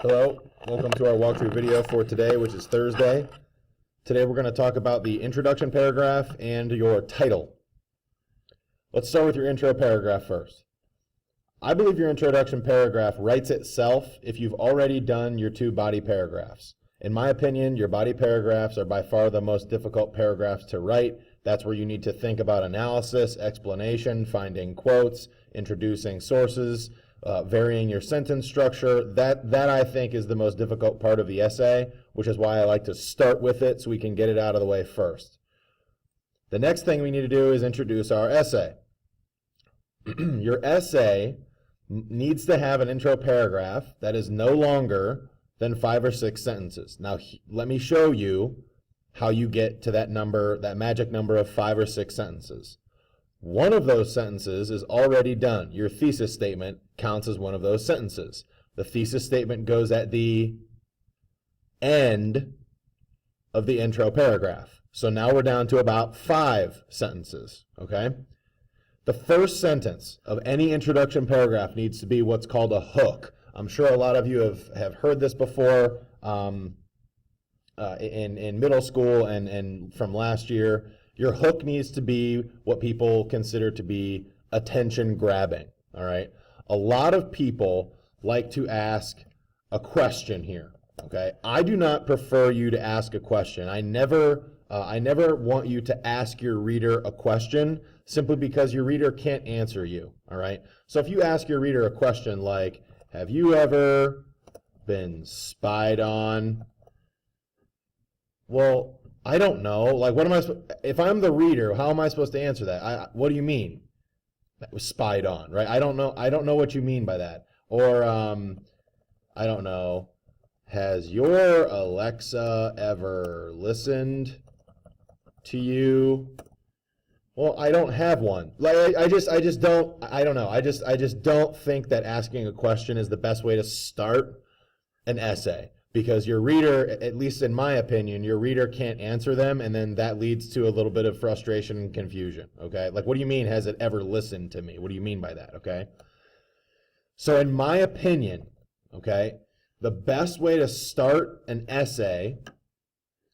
Hello, welcome to our walkthrough video for today, which is Thursday. Today we're going to talk about the introduction paragraph and your title. Let's start with your intro paragraph first. I believe your introduction paragraph writes itself if you've already done your two body paragraphs. In my opinion, your body paragraphs are by far the most difficult paragraphs to write. That's where you need to think about analysis, explanation, finding quotes, introducing sources, varying your sentence structure. That I think is the most difficult part of the essay, which is why I like to start with it so we can get it out of the way first. The next thing we need to do is introduce our essay. Your essay needs to have an intro paragraph that is no longer than 5 or 6 sentences. Now, let me show you how you get to that number, that magic number of 5 or 6 sentences. One of those sentences is already done. Your thesis statement counts as one of those sentences. The thesis statement goes at the end of the intro paragraph. So now we're down to about 5 sentences, okay? The first sentence of any introduction paragraph needs to be what's called a hook. I'm sure a lot of you have heard this before in middle school and from last year. Your hook needs to be what people consider to be attention grabbing, all right? A lot of people like to ask a question here, okay? I do not prefer you to ask a question. I never want you to ask your reader a question simply because your reader can't answer you, all right? So if you ask your reader a question like, have you ever been spied on? Well, I don't know. Like, what am I? If I'm the reader, how am I supposed to answer that? What do you mean? That was spied on, right? I don't know. I don't know what you mean by that. Or I don't know. Has your Alexa ever listened to you? Well, I don't have one. Like, I just don't. I don't know. I just don't think that asking a question is the best way to start an essay. Because your reader, at least in my opinion, your reader can't answer them, and then that leads to a little bit of frustration and confusion, okay? Like, what do you mean, has it ever listened to me? What do you mean by that, okay? So in my opinion, okay, the best way to start an essay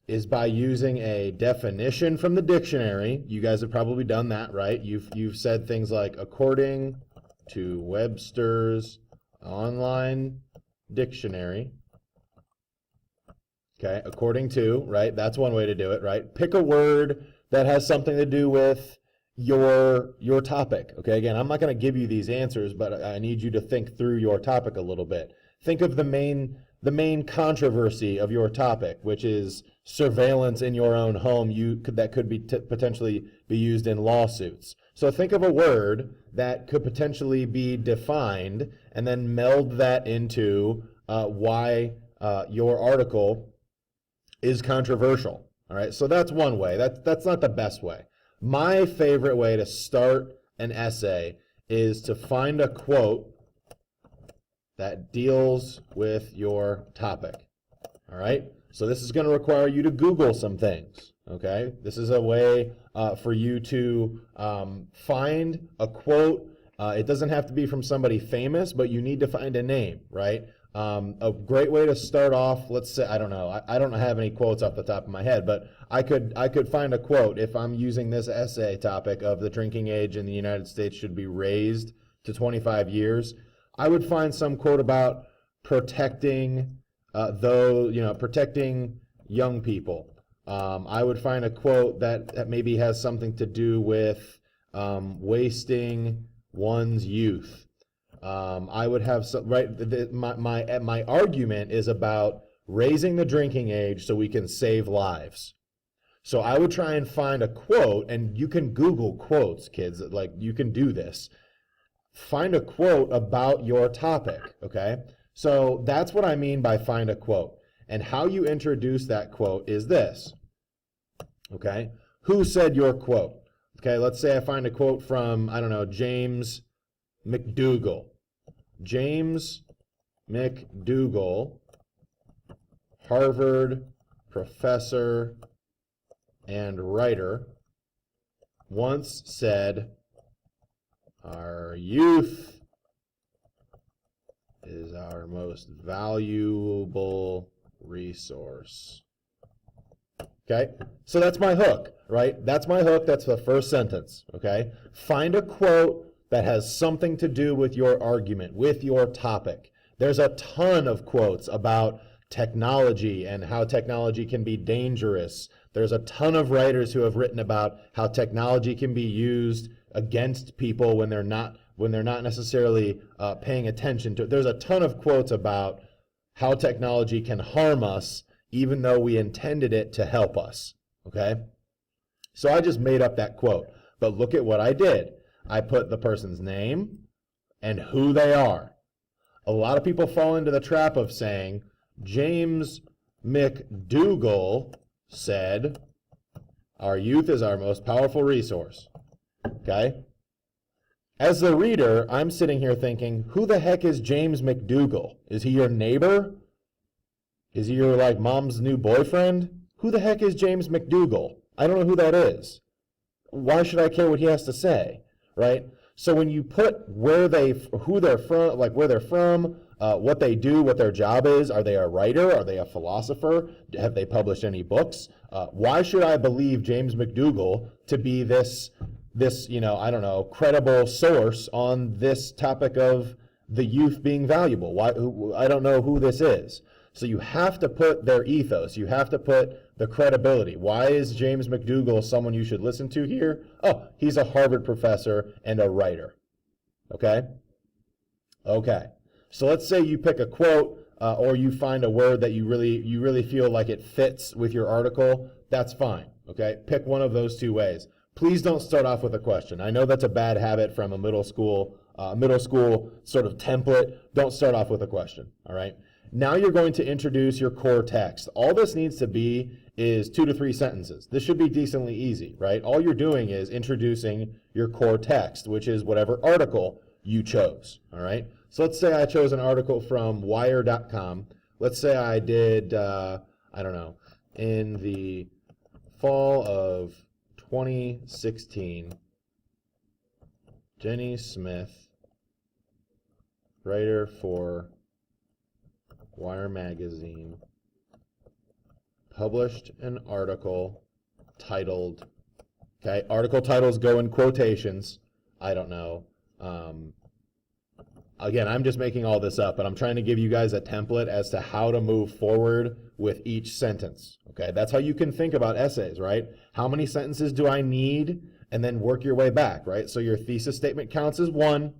is by using a definition from the dictionary. You guys have probably done that, right? You've said things like, according to Webster's online dictionary. Okay, according to, right? That's one way to do it, right? Pick a word that has something to do with your topic. Okay, again, I'm not going to give you these answers, but I need you to think through your topic a little bit. Think of the main controversy of your topic, which is surveillance in your own home. That could be potentially be used in lawsuits. So think of a word that could potentially be defined, and then meld that into why your article is controversial. All right, so that's one way. That's not the best way. My favorite way to start an essay is to find a quote that deals with your topic. All right, so this is going to require you to Google some things. Okay, this is a way for you to find a quote. It doesn't have to be from somebody famous, but you need to find a name, right? A great way to start off, let's say, I don't know, I don't have any quotes off the top of my head, but I could find a quote if I'm using this essay topic of the drinking age in the United States should be raised to 25 years. I would find some quote about protecting protecting young people. I would find a quote that maybe has something to do with wasting one's youth. I would have some, right. My argument is about raising the drinking age so we can save lives. So I would try and find a quote, and you can Google quotes, kids. Like, you can do this. Find a quote about your topic. Okay. So that's what I mean by find a quote. And how you introduce that quote is this. Okay. Who said your quote? Okay. Let's say I find a quote from, I don't know, James McDougall. James McDougall, Harvard professor and writer, once said, our youth is our most valuable resource. Okay, so that's my hook, right? That's my hook. That's the first sentence, okay? Find a quote that has something to do with your argument, with your topic. There's a ton of quotes about technology and how technology can be dangerous. There's a ton of writers who have written about how technology can be used against people when they're not necessarily paying attention to it. There's a ton of quotes about how technology can harm us even though we intended it to help us, okay? So I just made up that quote, but look at what I did. I put the person's name and who they are. A lot of people fall into the trap of saying, James McDougall said, our youth is our most powerful resource, okay? As the reader, I'm sitting here thinking, who the heck is James McDougall? Is he your neighbor? Is he your, like, mom's new boyfriend? Who the heck is James McDougall? I don't know who that is. Why should I care what he has to say, right? So when you put who they're from, like where they're from, what they do, what their job is, are they a writer? Are they a philosopher? Have they published any books? Why should I believe James McDougall to be this, I don't know, credible source on this topic of the youth being valuable? I don't know who this is. So you have to put their ethos. You have to put the credibility. Why is James McDougall someone you should listen to here? Oh, he's a Harvard professor and a writer. Okay? Okay. So let's say you pick a quote or you find a word that you really feel like it fits with your article. That's fine. Okay? Pick one of those two ways. Please don't start off with a question. I know that's a bad habit from a middle school sort of template. Don't start off with a question. All right? Now you're going to introduce your core text. All this needs to be is 2 to 3 sentences. This should be decently easy, right? All you're doing is introducing your core text, which is whatever article you chose, all right? So let's say I chose an article from wire.com. Let's say I did, I don't know, in the fall of 2016, Jenny Smith, writer for Wire Magazine, published an article titled, okay, article titles go in quotations, I don't know. Again, I'm just making all this up, but I'm trying to give you guys a template as to how to move forward with each sentence, okay? That's how you can think about essays, right? How many sentences do I need? And then work your way back, right? So your thesis statement counts as 1.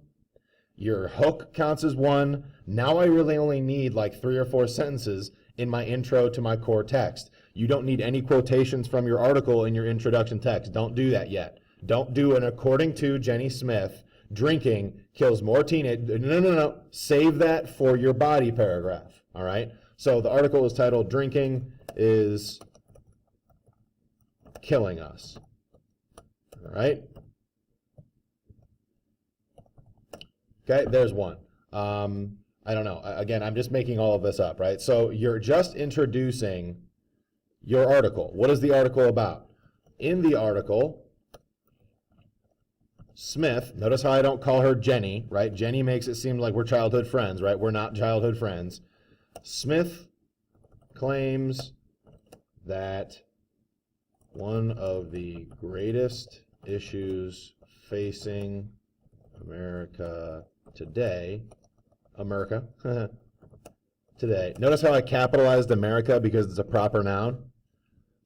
Your hook counts as 1. Now I really only need like 3 or 4 sentences in my intro to my core text. You don't need any quotations from your article in your introduction text. Don't do that yet. Don't do an according to Jenny Smith, drinking kills more teenage. No. Save that for your body paragraph, all right? So the article is titled, Drinking is Killing Us, all right? Okay, there's one. I don't know. Again, I'm just making all of this up, right? So you're just introducing your article. What is the article about? In the article, Smith, notice how I don't call her Jenny, right? Jenny makes it seem like we're childhood friends, right? We're not childhood friends. Smith claims that one of the greatest issues facing America today, today. Notice how I capitalized America because it's a proper noun.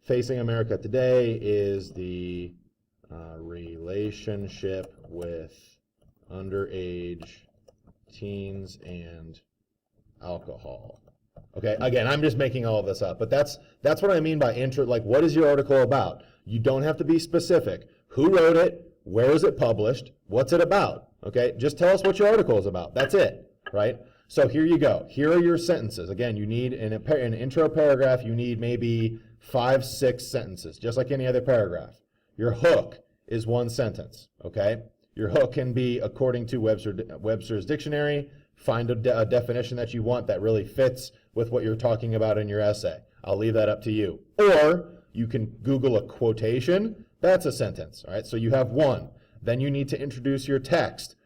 Facing America today is the relationship with underage teens and alcohol. Okay, again, I'm just making all of this up, but that's what I mean by intro. Like, what is your article about? You don't have to be specific. Who wrote it? Where is it published? What's it about? Okay, just tell us what your article is about. That's it, right? So here you go. Here are your sentences. Again, you need in an intro paragraph, you need maybe 5, 6 sentences, just like any other paragraph. Your hook is 1 sentence, okay? Your hook can be according to Webster's dictionary. Find a definition that you want that really fits with what you're talking about in your essay. I'll leave that up to you. Or you can Google a quotation. That's a sentence, all right? So you have 1. Then you need to introduce your text.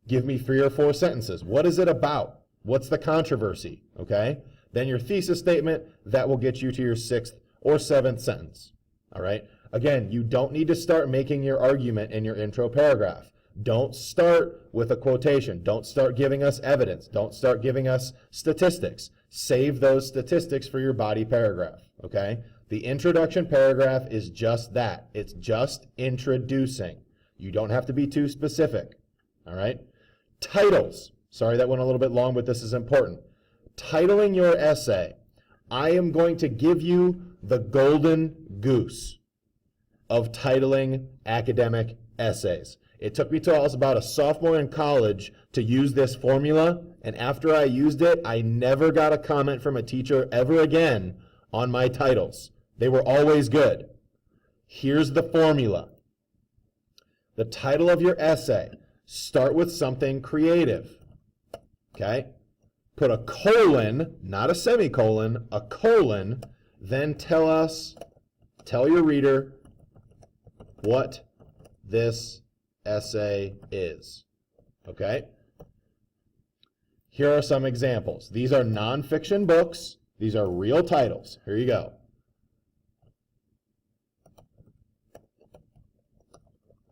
Give me 3 or 4 sentences. What is it about? What's the controversy? Okay? Then your thesis statement, that will get you to your 6th or 7th sentence. All right? Again, you don't need to start making your argument in your intro paragraph. Don't start with a quotation. Don't start giving us evidence. Don't start giving us statistics. Save those statistics for your body paragraph. Okay? The introduction paragraph is just that. It's just introducing. You don't have to be too specific. All right? Titles. Sorry that went a little bit long, but this is important. Titling your essay. I am going to give you the golden goose of titling academic essays. It took me till I was about a sophomore in college to use this formula, and after I used it, I never got a comment from a teacher ever again on my titles. They were always good. Here's the formula. The title of your essay, start with something creative. Okay? Put a colon, not a semicolon, a colon, then tell your reader what this essay is. Okay? Here are some examples. These are nonfiction books. These are real titles. Here you go.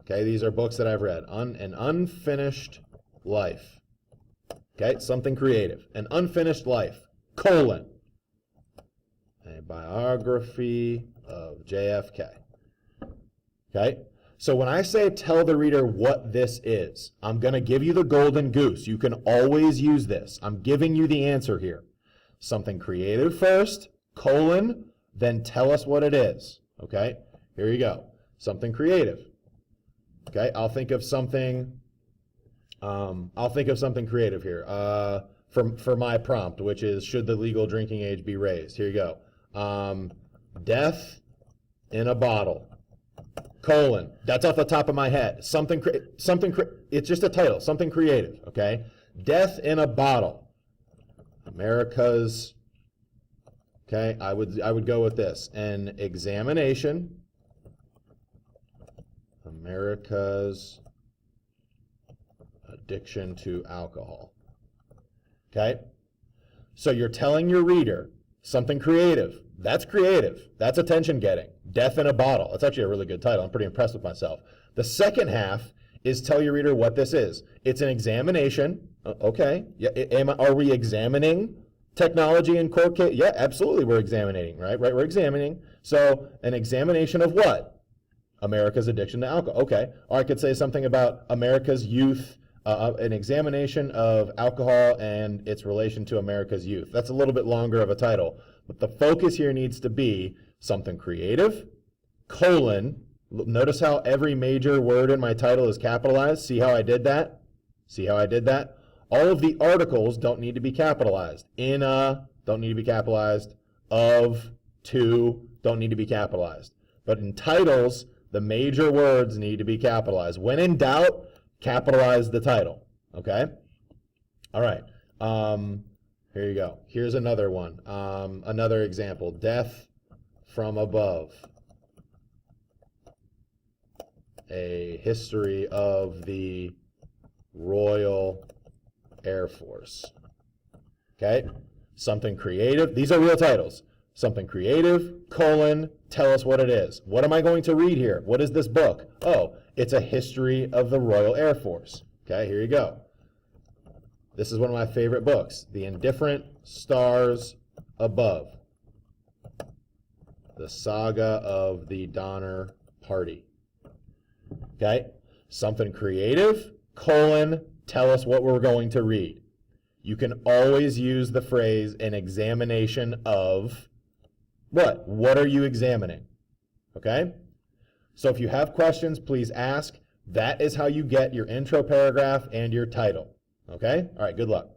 Okay, these are books that I've read. An Unfinished Life. Okay, something creative. An Unfinished Life, colon. A biography of JFK. Okay, so when I say tell the reader what this is, I'm going to give you the golden goose. You can always use this. I'm giving you the answer here. Something creative first, colon, then tell us what it is. Okay, here you go. Something creative. Okay, I'll think of something creative here for my prompt, which is, should the legal drinking age be raised? Here you go. Death in a bottle, colon. That's off the top of my head. It's just a title, something creative, okay? Death in a bottle. America's, okay, I would go with this. An examination. America's addiction to alcohol. Okay? So you're telling your reader something creative. That's creative. That's attention getting. Death in a bottle. That's actually a really good title. I'm pretty impressed with myself. The second half is tell your reader what this is. It's an examination. Okay. Yeah, are we examining technology in court case? Yeah, absolutely we're examining, right? We're examining. So an examination of what? America's addiction to alcohol. Okay. Or I could say something about America's youth, an examination of alcohol and its relation to America's youth. That's a little bit longer of a title. But the focus here needs to be something creative, colon. Notice how every major word in my title is capitalized. See how I did that? See how I did that? All of the articles don't need to be capitalized. In a, don't need to be capitalized. Of, to, don't need to be capitalized. But in titles, the major words need to be capitalized. When in doubt, capitalize the title. Okay? All right. Here you go. Here's another one. Another example. Death from above. A history of the Royal Air Force. Okay? Something creative. These are real titles. Something creative, colon, tell us what it is. What am I going to read here? What is this book? Oh, it's a history of the Royal Air Force. Okay, here you go. This is one of my favorite books, The Indifferent Stars Above. The Saga of the Donner Party. Okay, something creative, colon, tell us what we're going to read. You can always use the phrase an examination of what? What are you examining? Okay? So if you have questions, please ask. That is how you get your intro paragraph and your title. Okay? All right, good luck.